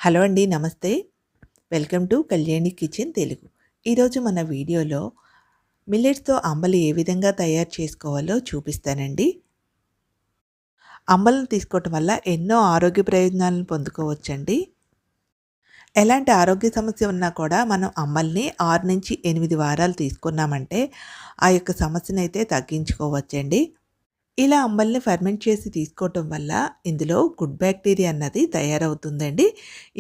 Hello అండి. నమస్తే. Welcome to Kalyani kitchen Telugu. ఈరోజు మన వీడియోలో మిల్లెట్స్‌తో అంబలి ఏ విధంగా తయారు చేసుకోవాలో చూపిస్తానండి. అంబలిని తీసుకోవటం వల్ల ఎన్నో ఆరోగ్య ప్రయోజనాలను పొందుకోవచ్చండి. ఎలాంటి ఆరోగ్య సమస్య ఉన్నా కూడా మనం అంబలిని 6-8 వారాలు తీసుకున్నామంటే ఆ యొక్క సమస్యనైతే తగ్గించుకోవచ్చండి. ఇలా అంబలిని ఫెర్మెంట్ చేసి తీసుకోవటం వల్ల ఇందులో గుడ్ బ్యాక్టీరియా అన్నది తయారవుతుందండి.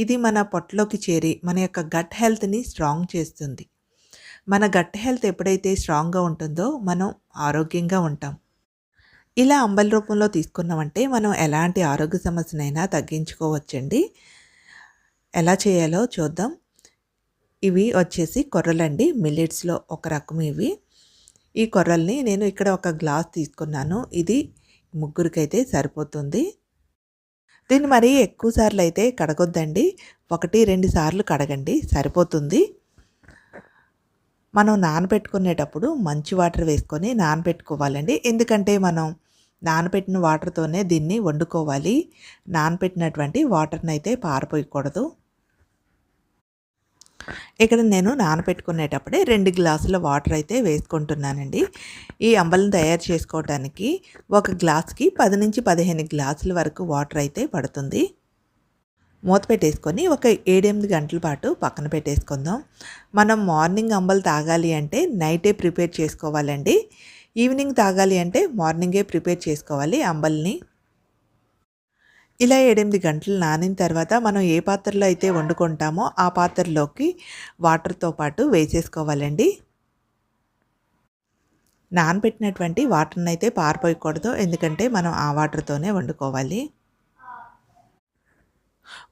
ఇది మన పొట్టలోకి చేరి మన యొక్క గట్ హెల్త్‌ని స్ట్రాంగ్ చేస్తుంది. మన గట్ హెల్త్ ఎప్పుడైతే స్ట్రాంగ్‌గా ఉంటుందో మనం ఆరోగ్యంగా ఉంటాం. ఇలా అంబలి రూపంలో తీసుకున్నామంటే మనం ఎలాంటి ఆరోగ్య సమస్యనైనా తగ్గించుకోవచ్చండి. ఎలా చేయాలో చూద్దాం. ఇవి వచ్చేసి కొర్రలండి. మిల్లెట్స్‌లో ఒక రకం ఇవి. ఈ కొర్రల్ని నేను ఇక్కడ ఒక గ్లాస్ తీసుకున్నాను. ఇది ముగ్గురికైతే సరిపోతుంది. దీన్ని మరీ ఎక్కువ సార్లు అయితే కడగొద్దండి. 1, 2 సార్లు కడగండి సరిపోతుంది. మనం నానబెట్టుకునేటప్పుడు మంచి వాటర్ వేసుకొని నానబెట్టుకోవాలండి. ఎందుకంటే మనం నానబెట్టిన వాటర్‌తోనే దీన్ని వండుకోవాలి. నానబెట్టినటువంటి వాటర్‌నైతే పారపోయకూడదు. ఇక్కడ నేను నానబెట్టుకునేటప్పుడే 2 గ్లాసుల వాటర్ అయితే వేసుకుంటున్నానండి. ఈ అంబలిని తయారు చేసుకోవడానికి ఒక గ్లాస్‌కి 10-15 గ్లాసుల వరకు వాటర్ అయితే పడుతుంది. మూత పెట్టేసుకొని ఒక 7-8 గంటల పాటు పక్కన పెట్టేసుకుందాం. మనం మార్నింగ్ అంబలి తాగాలి అంటే నైటే ప్రిపేర్ చేసుకోవాలండి. ఈవినింగ్ తాగాలి అంటే మార్నింగే ప్రిపేర్ చేసుకోవాలి అంబలిని. ఇలా 7-8 గంటలు నానిన తర్వాత మనం ఏ పాత్రలో అయితే వండుకుంటామో ఆ పాత్రలోకి వాటర్‌తో పాటు వేసేసుకోవాలండి. నానబెట్టినటువంటి వాటర్‌నైతే పారపోయకూడదు. ఎందుకంటే మనం ఆ వాటర్‌తోనే వండుకోవాలి.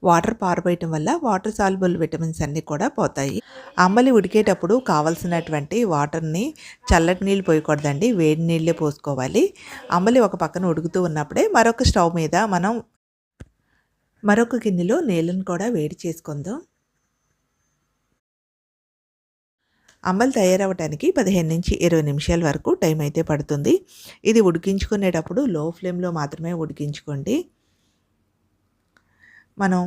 వాటర్ పారబోయటం వల్ల వాటర్ సాల్యుబుల్ విటమిన్స్ అన్నీ కూడా పోతాయి. అంబలి ఉడికేటప్పుడు కావాల్సినటువంటి వాటర్‌ని చల్లటి నీళ్ళు పోయకూడదండి. వేడి నీళ్ళే పోసుకోవాలి. అంబలి ఒక పక్కన ఉడుకుతూ ఉన్నప్పుడే మరొక స్టవ్ మీద మనం మరొక గిన్నెలో నీళ్ళను కూడా వేడి చేసుకుందాం. అంబలి తయారవ్వటానికి 15-20 నిమిషాల వరకు టైం అయితే పడుతుంది. ఇది ఉడికించుకునేటప్పుడు లో ఫ్లేమ్‌లో మాత్రమే ఉడికించుకోండి. మనం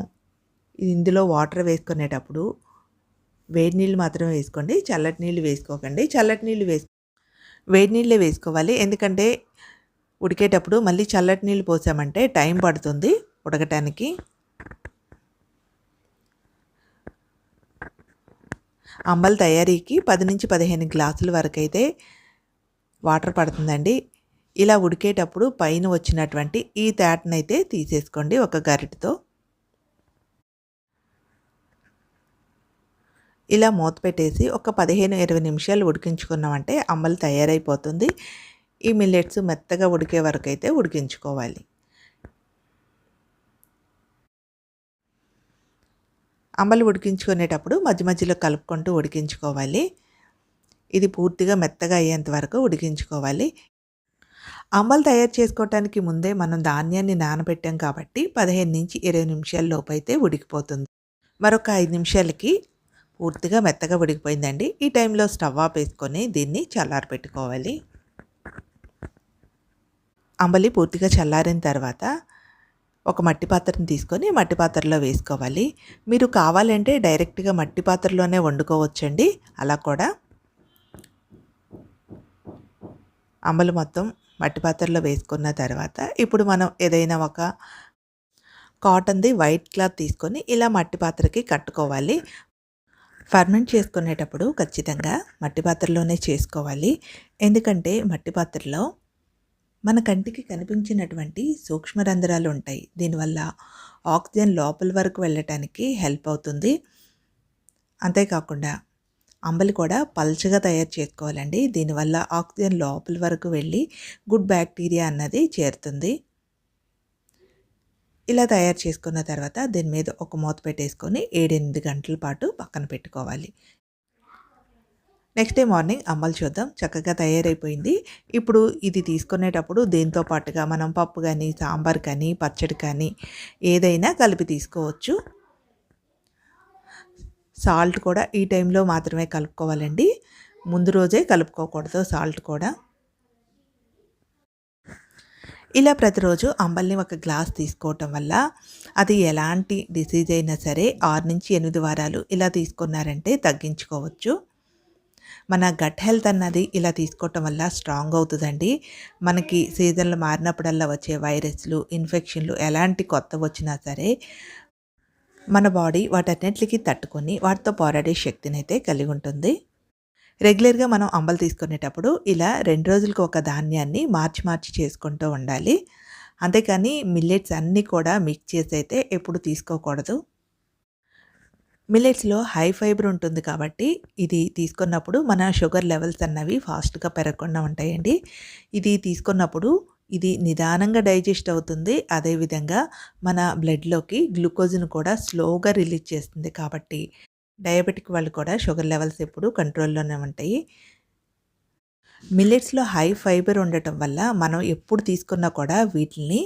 ఇందులో వాటర్ వేసుకునేటప్పుడు వేడి నీళ్ళు మాత్రమే వేసుకోండి. చల్లటి నీళ్ళు వేసుకోకండి. చల్లటి నీళ్ళు వేడి నీళ్ళే వేసుకోవాలి. ఎందుకంటే ఉడికేటప్పుడు మళ్ళీ చల్లటి నీళ్ళు పోసామంటే టైం పడుతుంది ఉడకటానికి. అంబలి తయారీకి 10-15 గ్లాసుల వరకైతే వాటర్ పడుతుందండి. ఇలా ఉడికేటప్పుడు పైన వచ్చినటువంటి ఈ తేటనైతే తీసేసుకోండి ఒక గరిటెతో. ఇలా మూత పెట్టేసి ఒక 15-20 నిమిషాలు ఉడికించుకున్నామంటే అంబలి తయారైపోతుంది. ఈ మిల్లెట్స్ మెత్తగా ఉడికే వరకైతే ఉడికించుకోవాలి. అంబలి ఉడికించుకునేటప్పుడు మధ్య మధ్యలో కలుపుకుంటూ ఉడికించుకోవాలి. ఇది పూర్తిగా మెత్తగా అయ్యేంత వరకు ఉడికించుకోవాలి. అంబలి తయారు చేసుకోవటానికి ముందే మనం ధాన్యాన్ని నానబెట్టాం కాబట్టి 15-20 నిమిషాల లోపైతే ఉడికిపోతుంది. మరొక 5 నిమిషాలకి పూర్తిగా మెత్తగా ఉడికిపోయిందండి. ఈ టైంలో స్టవ్ ఆపేసుకొని దీన్ని చల్లారబెట్టుకోవాలి. అంబలి పూర్తిగా చల్లారిన తర్వాత ఒక మట్టి పాత్రని తీసుకొని మట్టి పాత్రలో వేసుకోవాలి. మీరు కావాలంటే డైరెక్ట్‌గా మట్టి పాత్రలోనే వండుకోవచ్చండి. అలా కూడా అంబలి మొత్తం మట్టి పాత్రలో వేసుకున్న తర్వాత ఇప్పుడు మనం ఏదైనా ఒక కాటన్‌ది వైట్ క్లాత్ తీసుకొని ఇలా మట్టి పాత్రకి కట్టుకోవాలి. ఫర్మెంట్ చేసుకునేటప్పుడు ఖచ్చితంగా మట్టి పాత్రలోనే చేసుకోవాలి. ఎందుకంటే మట్టి పాత్రలో మన కంటికి కనిపించినటువంటి సూక్ష్మ రంధ్రాలు ఉంటాయి. దీనివల్ల ఆక్సిజన్ లోపల వరకు వెళ్ళటానికి హెల్ప్ అవుతుంది. అంతేకాకుండా అంబలి కూడా పల్చగా తయారు చేసుకోవాలండి. దీనివల్ల ఆక్సిజన్ లోపల వరకు వెళ్ళి గుడ్ బ్యాక్టీరియా అన్నది చేరుతుంది. ఇలా తయారు చేసుకున్న తర్వాత దీని మీద ఒక మూత పెట్టేసుకొని 7-8 గంటల పాటు పక్కన పెట్టుకోవాలి. నెక్స్ట్ డే మార్నింగ్ అంబలి చూద్దాం. చక్కగా తయారైపోయింది. ఇప్పుడు ఇది తీసుకునేటప్పుడు దీంతో పాటుగా మనం పప్పు కానీ, సాంబార్ కానీ, పచ్చడి కానీ ఏదైనా కలిపి తీసుకోవచ్చు. సాల్ట్ కూడా ఈ టైంలో మాత్రమే కలుపుకోవాలండి. ముందు రోజే కలుపుకోకూడదు సాల్ట్ కూడా. ఇలా ప్రతిరోజు అంబలిని ఒక గ్లాస్ తీసుకోవటం వల్ల అది ఎలాంటి డిసీజ్ అయినా సరే 6-8 వారాలు ఇలా తీసుకున్నారంటే తగ్గించుకోవచ్చు. మన గట్ హెల్త్ అన్నది ఇలా తీసుకోవటం వల్ల స్ట్రాంగ్ అవుతుందండి. మనకి సీజన్లు మారినప్పుడల్లా వచ్చే వైరస్లు, ఇన్ఫెక్షన్లు ఎలాంటి కొత్తవొచ్చినా సరే మన బాడీ వాటన్నిటికి తట్టుకొని వాటితో పోరాడే శక్తినైతే కలిగి ఉంటుంది. రెగ్యులర్‌గా మనం అంబలి తీసుకునేటప్పుడు ఇలా 2 రోజులకి ఒక ధాన్యాన్ని మార్చి మార్చి చేసుకుంటూ ఉండాలి. అంతేకాని మిల్లెట్స్ అన్నీ కూడా మిక్స్ చేసైతే ఎప్పుడు తీసుకోకూడదు. మిల్లెట్స్‌లో హై ఫైబర్ ఉంటుంది కాబట్టి ఇది తీసుకున్నప్పుడు మన షుగర్ లెవెల్స్ అన్నవి ఫాస్ట్‌గా పెరగకుండా ఉంటాయండి. ఇది తీసుకున్నప్పుడు ఇది నిదానంగా డైజెస్ట్ అవుతుంది. అదేవిధంగా మన బ్లడ్‌లోకి గ్లూకోజ్‌ని కూడా స్లోగా రిలీజ్ చేస్తుంది కాబట్టి డయాబెటిక్ వాళ్ళు కూడా షుగర్ లెవెల్స్ ఎప్పుడూ కంట్రోల్‌లోనే ఉంటాయి. మిల్లెట్స్‌లో హై ఫైబర్ ఉండటం వల్ల మనం ఎప్పుడు తీసుకున్నా కూడా వీటిల్ని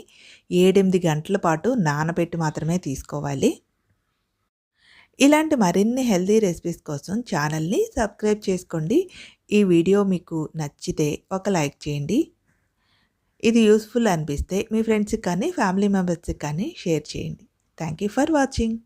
7, 8 గంటల పాటు నానబెట్టి మాత్రమే తీసుకోవాలి. ఇలాంటి మరిన్ని హెల్తీ రెసిపీస్ కోసం ఛానల్‌ని సబ్స్క్రైబ్ చేసుకోండి. ఈ వీడియో మీకు నచ్చితే ఒక లైక్ చేయండి. ఇది యూజ్‌ఫుల్ అనిపిస్తే మీ ఫ్రెండ్స్‌కి కానీ, ఫ్యామిలీ మెంబర్స్‌కి కానీ షేర్ చేయండి. Thank you for watching.